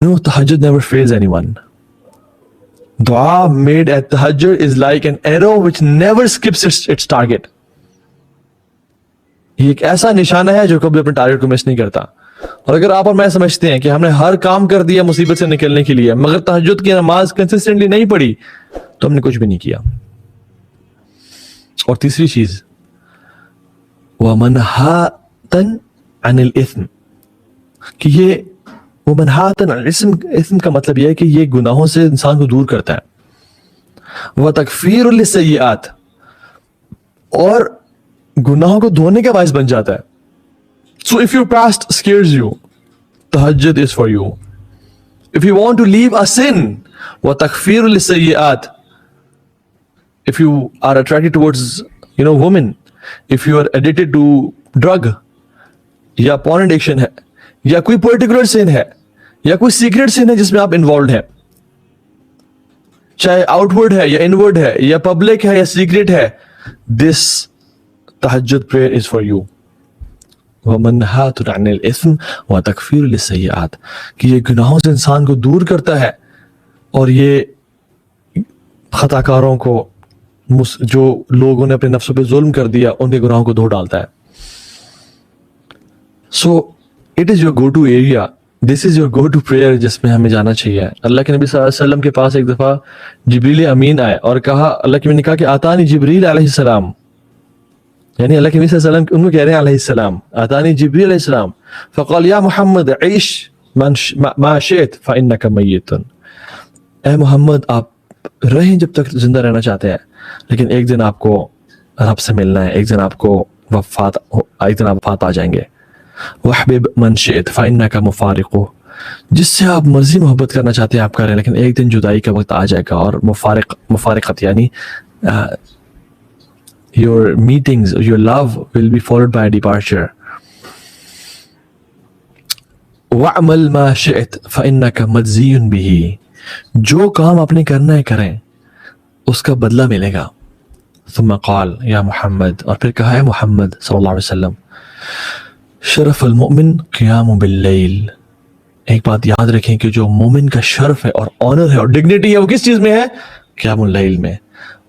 No, tahajjud never fails anyone. Dua made at tahajjud is like an arrow which never skips its target. یہ ایک ایسا نشانہ ہے جو کبھی اپنے ٹارگٹ کو مس نہیں کرتا. اور اگر آپ اور میں سمجھتے ہیں کہ ہم نے ہر کام کر دیا مصیبت سے نکلنے کے لیے مگر تہجد کی نماز کنسسٹنٹلی نہیں پڑھی تو ہم نے کچھ بھی نہیں کیا. اور تیسری چیز وَمَنْهَاتًا عَنِ الْإِثْمِ کہ یہ وَمَنْهَاتًا عَنِ الْإِثْمِ کا مطلب یہ ہے کہ یہ گناہوں سے انسان کو دور کرتا ہے. وَتَكْفِيرٌ لِلسَّيِّئَاتِ اور گناہوں کو دھونے کا باعث بن جاتا ہے. So if your past scares you, tahajjud is for you. If you want to leave a sin, وَتَكْفِيرٌ لِلسَّيِّئَاتِ if you are attracted towards women, if you are addicted to drug یا porn addiction ہے یا کوئی particular sin ہے یا کوئی secret sin ہے جس میں آپ involved ہیں, چاہے outward ہے یا inward ہے یا public ہے یا secret ہے, this tahajjud prayer is for you. وَمَنْهَاتٌ عَنِ الْإِثْمِ وَتَكْفِيرٌ لِلسَّيِّئَاتِ کہ یہ گناہوں سے انسان کو دور کرتا ہے اور یہ خطا کاروں کو جو لوگوں نے اپنے نفسوں پہ ظلم کر دیا ان کے گناہوں کو دھو ڈالتا ہے. So it is your go-to area. This is your go-to prayer جس میں ہمیں جانا چاہیے. اللہ کے نبی صلی اللہ علیہ وسلم کے پاس ایک دفعہ جبریل امین آئے اور کہا, اللہ کے نبی نے کہا کہ آتانی جبریل علیہ السلام, یعنی اللہ کے نبی صلی اللہ علیہ وسلم ان کو کہہ رہے ہیں علیہ السلام, آتانی جبریل علیہ السلام فقال یا محمد عیش ما شئت فإنک میت. اے محمد آپ رہیں جب تک زندہ رہنا چاہتے ہیں, لیکن ایک دن آپ کو رب سے ملنا ہے, ایک دن آپ کو وفات آ جائیں گے. وحبب من شئت فإنک مفارق جس سے آپ مرضی محبت کرنا چاہتے ہیں آپ کریں, لیکن ایک دن جدائی کا وقت آ جائے گا. اور مفارقت یعنی your meetings, your love will be followed by a departure. وَعْمَلْ مَا شِئْتَ فَإِنَّكَ مَجْزِيٌ بِهِ جو کام آپ نے کرنا ہے کریں, اس کا بدلہ ملے گا. ثم قال یا محمد اور پھر کہا ہے محمد صلی اللہ علیہ وسلم شرف المؤمن قیام باللیل. ایک بات یاد رکھیں کہ جو مومن کا شرف ہے اور آنر ہے اور ڈگنیٹی ہے وہ کس چیز میں ہے؟ قیام اللیل میں.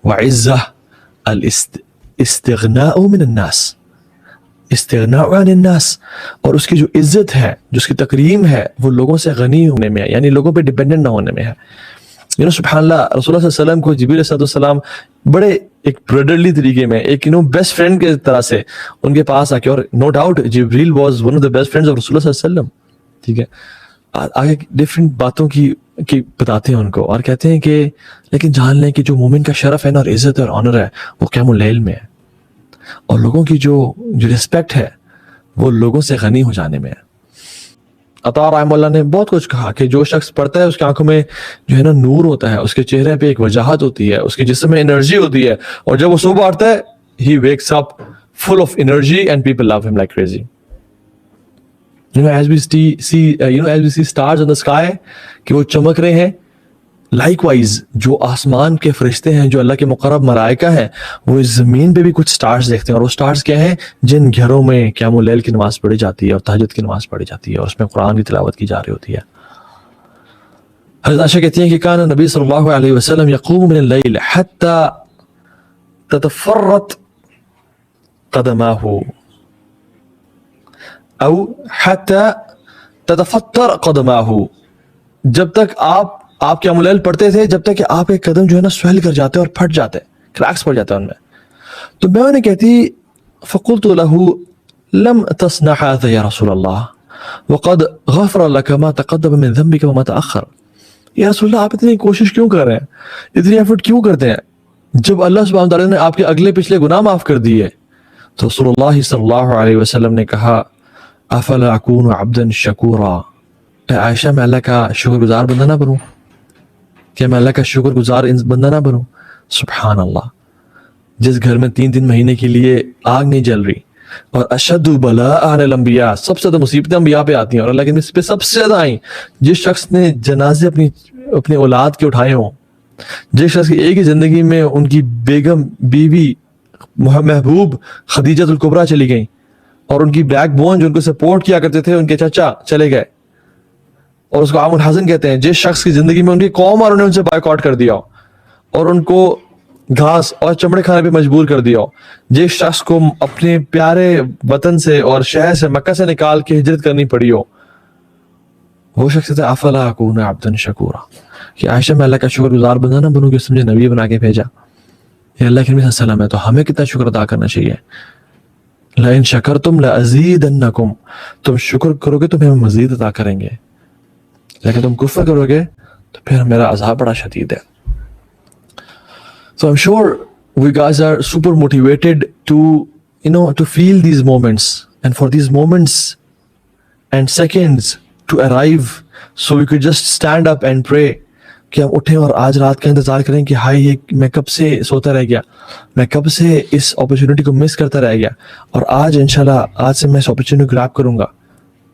وعزہ الاستغناء من الناس استغناء عن الناس اور اس کی جو عزت ہے جو اس کی تکریم ہے وہ لوگوں سے غنی ہونے میں ہے, یعنی لوگوں پہ ڈیپینڈنٹ نہ ہونے میں ہے. سبحان اللہ, رسول اللہ صلی اللہ علیہ وسلم کو جبریل علیہ السلام بڑے ایک بردرلی طریقے میں ایک بیسٹ فرینڈ کے طرح سے ان کے پاس آ کے, اور no doubt Jibreel was one of the best friends of رسول اللہ صلی اللہ علیہ وسلم. ٹھیک ہے, آگے ڈفرینٹ باتوں کی بتاتے ہیں ان کو اور کہتے ہیں کہ لیکن جان لیں کہ جو مومن کا شرف ہے نا اور عزت اور آنر ہے وہ قیام اللیل میں ہے, اور لوگوں کی جو رسپیکٹ ہے وہ لوگوں سے غنی ہو جانے میں ہے. عطا رحمہ اللہ نے بہت کچھ کہا کہ جو شخص پڑھتا ہے اس کی آنکھوں میں جو ہے نا نور ہوتا ہے, اس کے چہرے پہ ایک وجاہت ہوتی ہے, اس کے جسم میں انرجی ہوتی ہے, اور جب وہ صبح اٹھتا ہے he wakes up full of energy and people love him like crazy. As we see stars in the sky کہ وہ چمک رہے ہیں, لائک وائز جو آسمان کے فرشتے ہیں جو اللہ کے مقرب ملائکہ ہیں وہ اس زمین پہ بھی کچھ سٹارز دیکھتے ہیں, اور وہ سٹارز کیا ہیں؟ جن گھروں میں قیام اللیل کی نماز پڑھی جاتی ہے اور تہجد کی نماز پڑھی جاتی ہے اور اس میں قرآن کی تلاوت کی جا رہی ہوتی ہے. حضرت عائشہ کہتی ہیں کہ کان نبی صلی اللہ علیہ وسلم یقوم من اللیل حتی تتفرط قدماہ او حتی تتفطر قدماہ, جب تک آپ قیام اللیل پڑھتے تھے جب تک کہ آپ کے قدم جو ہے نا سویل کر جاتے اور پھٹ جاتے, کریکس پڑ جاتے ان میں. تو میں انہیں کہتی فقلت له لم تصنع هذا یا رسول اللہ وقد غفر لك ما تقدم من ذنبك وما تأخر. یا رسول اللہ آپ اتنی کوشش کیوں کر رہے ہیں, اتنی ایفرٹ کیوں کرتے ہیں جب اللہ سبحانہ وتعالی نے آپ کے اگلے پچھلے گناہ معاف کر دیے؟ تو رسول اللہ صلی اللہ علیہ وسلم نے کہا افلا اکون عبدا شکورا, اے عائشہ میں اللہ کا شکر گزار بندہ نہ بنوں, کیا میں اللہ کا شکر گزار بندہ نہ بنوں؟ سبحان اللہ, جس گھر میں 3 مہینے کے لیے آگ نہیں جل رہی, اور اشد بلاء علی الانبیاء سب سے زیادہ مصیبتیں انبیاء پہ آتی ہیں, اور اللہ کے نبی پہ سب سے زیادہ آئیں جس شخص نے جنازے اپنی اولاد کے اٹھائے ہوں, جس شخص کی ایک ہی زندگی میں ان کی بیگم بیوی محبوب خدیجہ الکبریٰ چلی گئیں, اور ان کی بیک بون جو ان کو سپورٹ کیا کرتے تھے ان کے چچا چلے گئے, اور اس کو عام الحزن کہتے ہیں جس شخص کی زندگی میں ان کی قوم اور انہیں ان سے بائیکاٹ کر دیا ہو اور ان کو گھاس اور چمڑے کھانے پہ مجبور کر دیا ہو, جس شخص کو اپنے پیارے وطن سے اور شہر سے مکہ سے نکال کے ہجرت کرنی پڑی ہو, وہ شخص کہتا ہے افلا اکون عبدا شکورا, کہ عائشہ میں اللہ کا شکر گزار بندہ نہ بنوں کہ اس نے مجھے نبی بنا کے بھیجا. یہ اللہ کے نبی صلی اللہ علیہ وسلم ہے, تو ہمیں کتنا شکر ادا کرنا چاہیے. لئن شکرتم لازیدنکم, تم شکر کرو گے تو ہمیں مزید عطا کریں گے, لیکن تم کفر کرو گے تو پھر میرا عذاب بڑا شدید ہے. So I'm sure we guys are super motivated to, to feel these moments, and for these moments and seconds to arrive, so we could just stand up and pray کہ ہم اٹھیں اور آج رات کا انتظار کریں کہ ہائی یہ میں کب سے سوتا رہ گیا, میں کب سے اس اپرچونٹی کو مس کرتا رہ گیا, اور آج انشاءاللہ آج سے میں اس اپرچونٹی کو گراب کروں گا.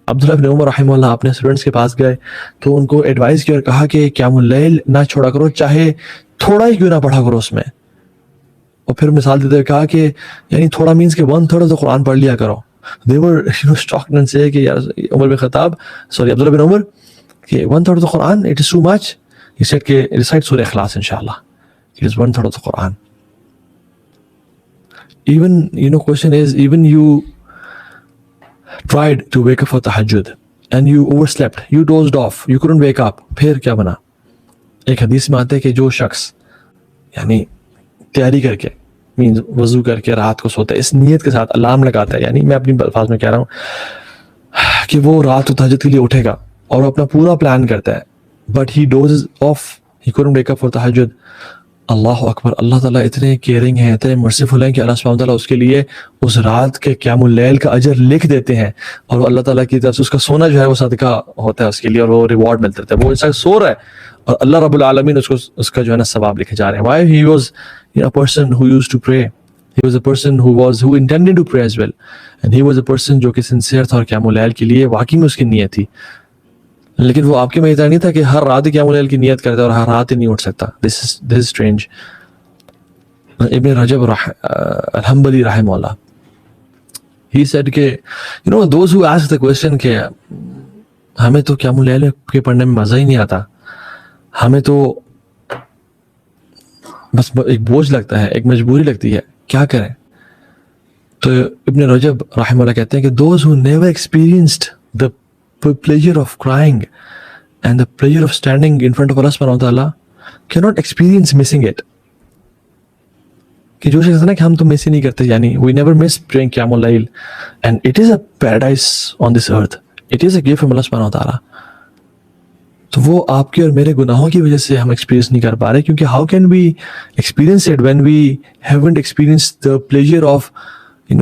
عبداللہ بن عمر رحمہ اللہ اپنے اسٹوڈنٹس کے پاس گئے تو ان کو ایڈوائز کیا اور کہا کہ قیام اللیل نہ چھوڑا کرو, چاہے تھوڑا ہی کیوں نہ پڑھا کرو اس میں. اور پھر مثال دیتے ہوئے کہا کہ یعنی تھوڑا مینس کہ 1/3 تو قرآن پڑھ لیا کرو. They were shocked and say کہ یار عمر بن خطاب عبداللہ بن عمر کہ 1/3 تو قرآن it is too much. He said کہ recite سورہ اخلاص انشاءاللہ, it is 1/3 of the Quran. Even question is, even you tried to wake up for tahajjud and you overslept, you dozed off, you couldn't wake up, پھر کیا بنا؟ ایک حدیث میں آتا ہے کہ جو شخص یعنی تیاری کر کے مینز وضو کر کے رات کو سوتا ہے اس نیت کے ساتھ الارم لگاتا ہے, یعنی میں اپنی الفاظ میں کہہ رہا ہوں کہ وہ رات کو تہجد کے لیے اٹھے گا اور اپنا پورا پلان کرتا ہے, but he dozes off, he couldn't wake up for tahajjud. اللہ اکبر, اللہ تعالیٰ اتنے کیئرنگ ہیں, اتنے مرسیفل ہیں کہ اللہ سبحانہ تعالیٰ اس کے لیے اس رات کے قیام اللیل کا اجر لکھ دیتے ہیں, اور اللہ تعالیٰ کی طرف سے اس کا سونا جو ہے وہ صدقہ ہوتا ہے اس کے لیے, اور وہ ریوارڈ ملتا ہے. وہ انسان سو رہا ہے اور اللہ رب العالمین اس کا جو ہے نا ثواب لکھے جا رہے ہیں. Why? He was a person who used to pray. He was a person who intended to pray as well. And he was a person جو کہ sincere تھا اور قیام اللیل کے لیے واقعی میں اس کی نیت تھی. لیکن وہ آپ کے میں اتنا نہیں تھا کہ ہر رات قیام اللیل کی نیت کرتا اور ہر رات ہی نہیں اٹھ سکتا. This is strange. ابن رجب الحنبلی رحمہ اللہ, he said کہ those who ask the question کہ ہمیں تو قیام اللیل کے پڑھنے میں مزہ ہی نہیں آتا, ہمیں تو بس ایک بوجھ لگتا ہے, ایک مجبوری لگتی ہے, کیا کریں؟ تو ابن رجب رحمہ اللہ کہتے ہیں کہ those who never experienced the pleasure of crying and the pleasure of standing in front of Allah subhanahu wa ta'ala cannot experience missing it. کہ جو شخص ہے نا کہ ہم تو مس ہی نہیں کرتے, یعنی we never miss praying قیام اللیل, and it is a paradise on this earth, it is a gift from Allah subhanahu wa ta'ala. تو وہ آپ کے اور میرے گناہوں کی وجہ سے ہم ایکسپیرینس نہیں کر پا رہے, کیونکہ how can we experience it when we haven't experienced the pleasure of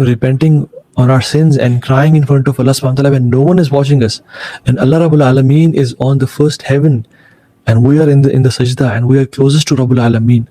repenting on our sins and crying in front of Allah subhanahu wa ta'ala when no one is watching us, and Allah Rabbul Alameen is on the first heaven and we are in the sajda and we are closest to Rabbul Alameen.